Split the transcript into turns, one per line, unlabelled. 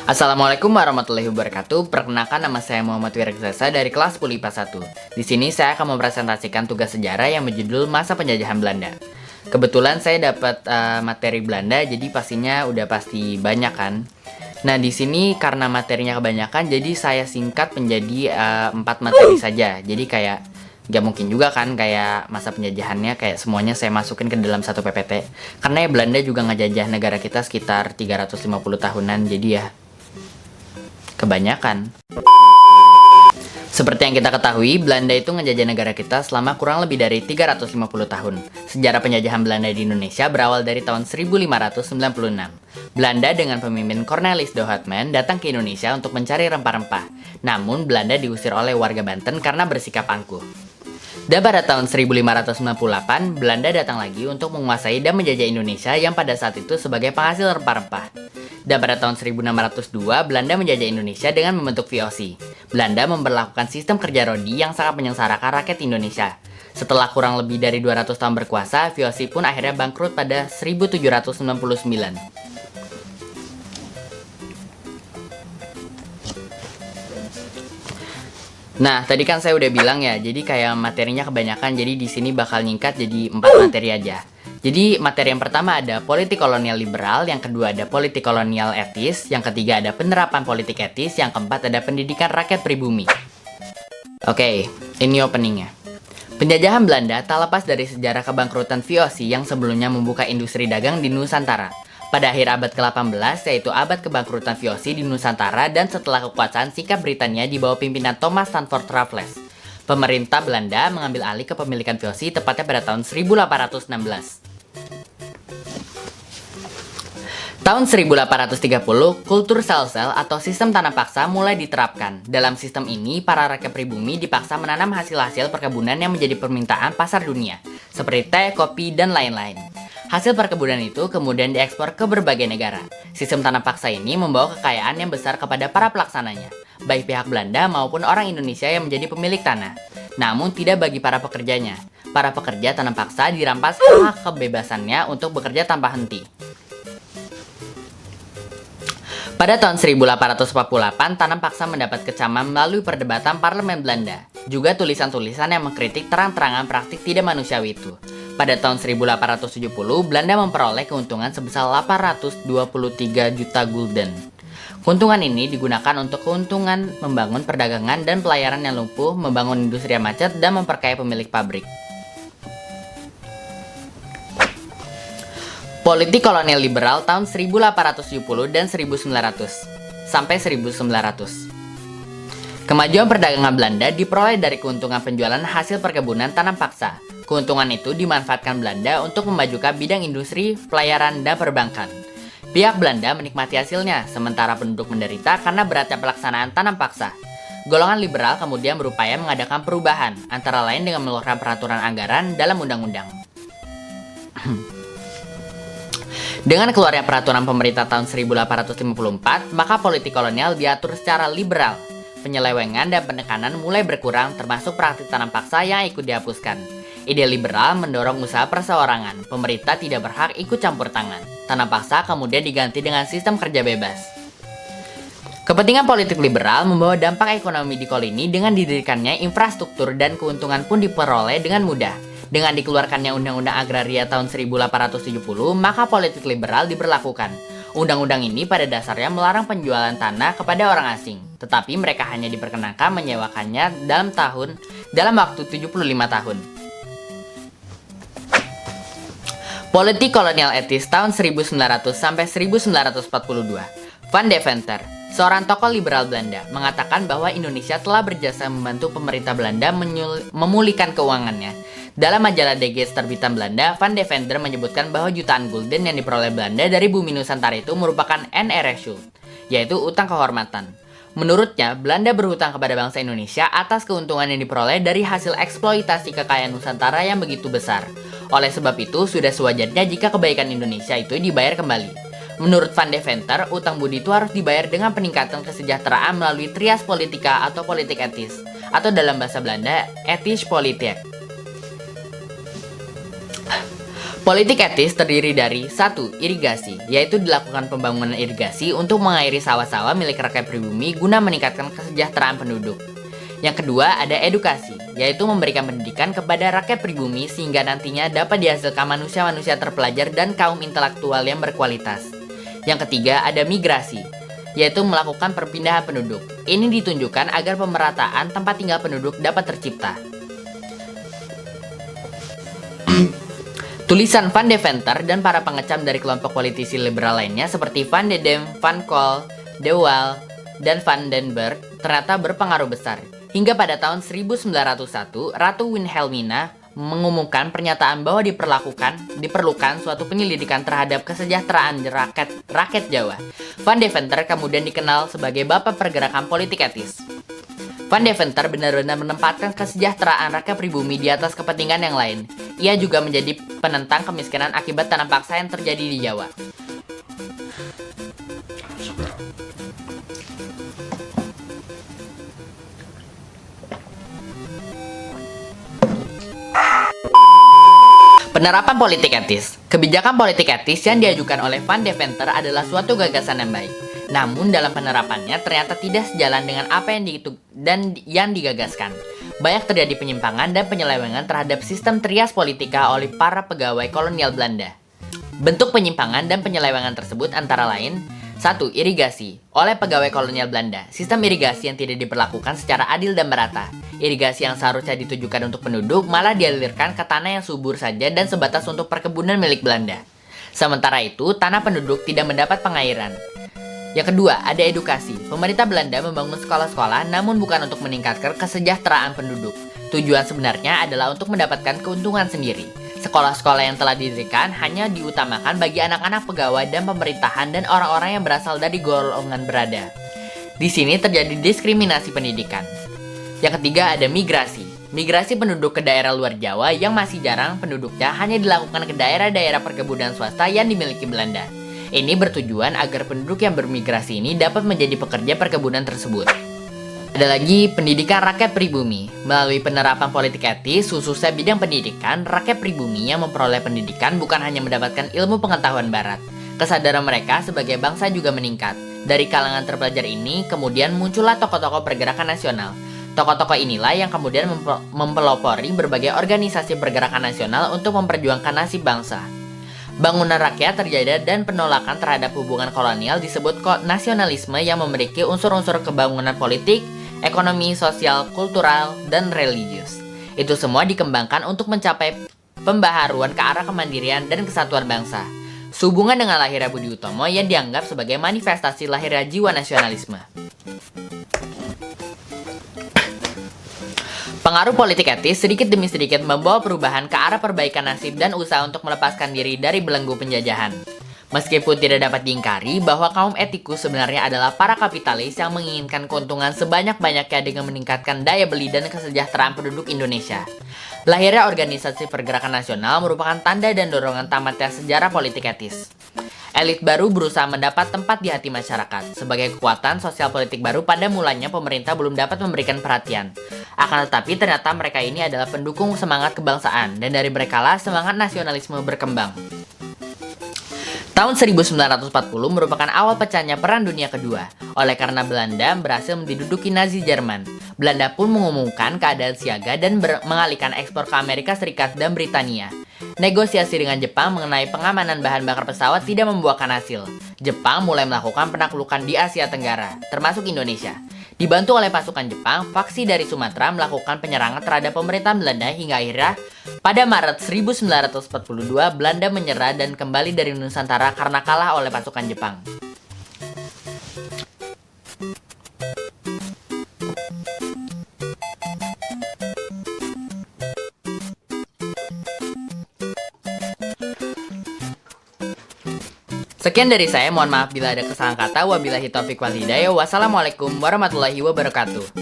Assalamualaikum warahmatullahi wabarakatuh. Perkenalkan, nama saya Muhammad Wirakzasa dari kelas 10 IPA 1. Di sini saya akan mempresentasikan tugas sejarah yang berjudul Masa Penjajahan Belanda. Kebetulan saya dapat materi Belanda, jadi pastinya udah pasti banyak kan. Nah, di sini karena materinya kebanyakan, jadi saya singkat menjadi 4 materi saja. Jadi kayak gak mungkin juga kan kayak masa penjajahannya kayak semuanya saya masukin ke dalam satu PPT. Karena ya Belanda juga ngejajah negara kita sekitar 350 tahunan, jadi ya kebanyakan. Seperti yang kita ketahui, Belanda itu ngejajah negara kita selama kurang lebih dari 350 tahun. Sejarah penjajahan Belanda di Indonesia berawal dari tahun 1596. Belanda dengan pemimpin Cornelis de Houtman datang ke Indonesia untuk mencari rempah-rempah. Namun, Belanda diusir oleh warga Banten karena bersikap angkuh. Dan pada tahun 1598, Belanda datang lagi untuk menguasai dan menjajah Indonesia yang pada saat itu sebagai penghasil rempah-rempah. Dan pada tahun 1602, Belanda menjajah Indonesia dengan membentuk VOC. Belanda memperlakukan sistem kerja rodi yang sangat menyengsarakan rakyat Indonesia. Setelah kurang lebih dari 200 tahun berkuasa, VOC pun akhirnya bangkrut pada 1799. Nah, tadi kan saya udah bilang ya, jadi kayak materinya kebanyakan, jadi di sini bakal nyingkat jadi 4 materi aja. Jadi materi yang pertama ada politik kolonial liberal, yang kedua ada politik kolonial etis, yang ketiga ada penerapan politik etis, yang keempat ada pendidikan rakyat pribumi. Oke, ini openingnya. Penjajahan Belanda tak lepas dari sejarah kebangkrutan VOC yang sebelumnya membuka industri dagang di Nusantara. Pada akhir abad ke-18, yaitu abad kebangkrutan VOC di Nusantara dan setelah kekuasaan sikap Britania di bawah pimpinan Thomas Sandford Raffles. Pemerintah Belanda mengambil alih kepemilikan VOC tepatnya pada tahun 1816. Tahun 1830, kultur sel-sel atau sistem tanam paksa mulai diterapkan. Dalam sistem ini, para rakyat pribumi dipaksa menanam hasil-hasil perkebunan yang menjadi permintaan pasar dunia, seperti teh, kopi, dan lain-lain. Hasil perkebunan itu kemudian diekspor ke berbagai negara. Sistem tanam paksa ini membawa kekayaan yang besar kepada para pelaksananya, baik pihak Belanda maupun orang Indonesia yang menjadi pemilik tanah. Namun tidak bagi para pekerjanya. Para pekerja tanam paksa dirampas hak kebebasannya untuk bekerja tanpa henti. Pada tahun 1848, tanam paksa mendapat kecaman melalui perdebatan parlemen Belanda. Juga tulisan-tulisan yang mengkritik terang-terangan praktik tidak manusiawi itu. Pada tahun 1870, Belanda memperoleh keuntungan sebesar 823 juta gulden. Keuntungan ini digunakan untuk keuntungan membangun perdagangan dan pelayaran yang lumpuh, membangun industri yang macet, dan memperkaya pemilik pabrik. Politik kolonial liberal tahun 1870 dan 1900 sampai 1900. Kemajuan perdagangan Belanda diperoleh dari keuntungan penjualan hasil perkebunan tanam paksa. Keuntungan itu dimanfaatkan Belanda untuk memajukan bidang industri, pelayaran, dan perbankan. Pihak Belanda menikmati hasilnya, sementara penduduk menderita karena beratnya pelaksanaan tanam paksa. Golongan liberal kemudian berupaya mengadakan perubahan, antara lain dengan mengeluarkan peraturan anggaran dalam undang-undang. Dengan keluarnya peraturan pemerintah tahun 1854, maka politik kolonial diatur secara liberal. Penyelewengan dan penekanan mulai berkurang, termasuk praktik tanam paksa yang ikut dihapuskan. Ide liberal mendorong usaha perseorangan. Pemerintah tidak berhak ikut campur tangan. Tanam paksa kemudian diganti dengan sistem kerja bebas. Kepentingan politik liberal membawa dampak ekonomi di koloni dengan didirikannya infrastruktur dan keuntungan pun diperoleh dengan mudah. Dengan dikeluarkannya Undang-Undang Agraria tahun 1870, maka politik liberal diberlakukan. Undang-undang ini pada dasarnya melarang penjualan tanah kepada orang asing, tetapi mereka hanya diperkenankan menyewakannya dalam waktu 75 tahun. Politik kolonial etis tahun 1900 sampai 1942. Van Deventer, seorang tokoh liberal Belanda, mengatakan bahwa Indonesia telah berjasa membantu pemerintah Belanda memulihkan keuangannya. Dalam majalah De Geest terbitan Belanda, Van Deventer menyebutkan bahwa jutaan gulden yang diperoleh Belanda dari bumi Nusantara itu merupakan NRS-schuld, yaitu utang kehormatan. Menurutnya, Belanda berhutang kepada bangsa Indonesia atas keuntungan yang diperoleh dari hasil eksploitasi kekayaan Nusantara yang begitu besar. Oleh sebab itu, sudah sewajarnya jika kebaikan Indonesia itu dibayar kembali. Menurut Van Deventer, utang budi itu harus dibayar dengan peningkatan kesejahteraan melalui trias politika atau politik etis, atau dalam bahasa Belanda, ethisch politik. Politik etis terdiri dari 1. Irigasi, yaitu dilakukan pembangunan irigasi untuk mengairi sawah-sawah milik rakyat pribumi guna meningkatkan kesejahteraan penduduk. Yang kedua, ada edukasi, yaitu memberikan pendidikan kepada rakyat pribumi sehingga nantinya dapat dihasilkan manusia-manusia terpelajar dan kaum intelektual yang berkualitas. Yang ketiga, ada migrasi, yaitu melakukan perpindahan penduduk. Ini ditunjukkan agar pemerataan tempat tinggal penduduk dapat tercipta. Tulisan Van Deventer dan para pengecam dari kelompok politisi liberal lainnya seperti Van de Dam, Van Col, De Waal, dan Van den Berg ternyata berpengaruh besar. Hingga pada tahun 1901, Ratu Wilhelmina mengumumkan pernyataan bahwa diperlukan suatu penyelidikan terhadap kesejahteraan rakyat Jawa. Van Deventer kemudian dikenal sebagai bapak pergerakan politik etis. Van Deventer benar-benar menempatkan kesejahteraan rakyat pribumi di atas kepentingan yang lain. Ia juga menjadi penentang kemiskinan akibat tanam paksa yang terjadi di Jawa. Penerapan politik etis. Kebijakan politik etis yang diajukan oleh Van Deventer adalah suatu gagasan yang baik. Namun dalam penerapannya ternyata tidak sejalan dengan apa yang digagaskan. Banyak terjadi penyimpangan dan penyelewengan terhadap sistem trias politika oleh para pegawai kolonial Belanda. Bentuk penyimpangan dan penyelewengan tersebut antara lain: 1. Irigasi oleh pegawai kolonial Belanda. Sistem irigasi yang tidak diperlakukan secara adil dan merata. Irigasi yang seharusnya ditujukan untuk penduduk malah dialirkan ke tanah yang subur saja dan sebatas untuk perkebunan milik Belanda. Sementara itu, tanah penduduk tidak mendapat pengairan. Yang kedua, ada edukasi. Pemerintah Belanda membangun sekolah-sekolah namun bukan untuk meningkatkan kesejahteraan penduduk. Tujuan sebenarnya adalah untuk mendapatkan keuntungan sendiri. Sekolah-sekolah yang telah didirikan hanya diutamakan bagi anak-anak pegawai dan pemerintahan dan orang-orang yang berasal dari golongan berada. Di sini terjadi diskriminasi pendidikan. Yang ketiga, ada migrasi. Migrasi penduduk ke daerah luar Jawa yang masih jarang penduduknya hanya dilakukan ke daerah-daerah perkebunan swasta yang dimiliki Belanda. Ini bertujuan agar penduduk yang bermigrasi ini dapat menjadi pekerja perkebunan tersebut. Ada lagi pendidikan rakyat pribumi. Melalui penerapan politik etis, khususnya bidang pendidikan, rakyat pribumi yang memperoleh pendidikan bukan hanya mendapatkan ilmu pengetahuan barat. Kesadaran mereka sebagai bangsa juga meningkat. Dari kalangan terpelajar ini, kemudian muncullah tokoh-tokoh pergerakan nasional. Tokoh-tokoh inilah yang kemudian mempelopori berbagai organisasi pergerakan nasional untuk memperjuangkan nasib bangsa. Bangunan rakyat terjadi dan penolakan terhadap hubungan kolonial disebut nasionalisme yang memiliki unsur-unsur kebangunan politik, ekonomi, sosial, kultural, dan religius. Itu semua dikembangkan untuk mencapai pembaharuan ke arah kemandirian dan kesatuan bangsa. Sehubungan dengan lahirnya Budi Utomo yang dianggap sebagai manifestasi lahirnya jiwa nasionalisme. Pengaruh politik etis sedikit demi sedikit membawa perubahan ke arah perbaikan nasib dan usaha untuk melepaskan diri dari belenggu penjajahan. Meskipun tidak dapat diingkari bahwa kaum etikus sebenarnya adalah para kapitalis yang menginginkan keuntungan sebanyak-banyaknya dengan meningkatkan daya beli dan kesejahteraan penduduk Indonesia. Lahirnya organisasi pergerakan nasional merupakan tanda dan dorongan tamatnya sejarah politik etis. Elit baru berusaha mendapat tempat di hati masyarakat. Sebagai kekuatan sosial politik baru, pada mulanya pemerintah belum dapat memberikan perhatian. Akan tetapi ternyata mereka ini adalah pendukung semangat kebangsaan, dan dari merekalah semangat nasionalisme berkembang. Tahun 1940 merupakan awal pecahnya Perang Dunia Kedua. Oleh karena Belanda berhasil menduduki Nazi Jerman, Belanda pun mengumumkan keadaan siaga dan mengalihkan ekspor ke Amerika Serikat dan Britania. Negosiasi dengan Jepang mengenai pengamanan bahan bakar pesawat tidak membuahkan hasil. Jepang mulai melakukan penaklukan di Asia Tenggara, termasuk Indonesia. Dibantu oleh pasukan Jepang, faksi dari Sumatera melakukan penyerangan terhadap pemerintahan Belanda hingga akhirnya pada Maret 1942 Belanda menyerah dan kembali dari Nusantara karena kalah oleh pasukan Jepang. Sekian dari saya, mohon maaf bila ada kesalahan kata. Wabillahi taufiq wal hidayah. Wassalamualaikum warahmatullahi wabarakatuh.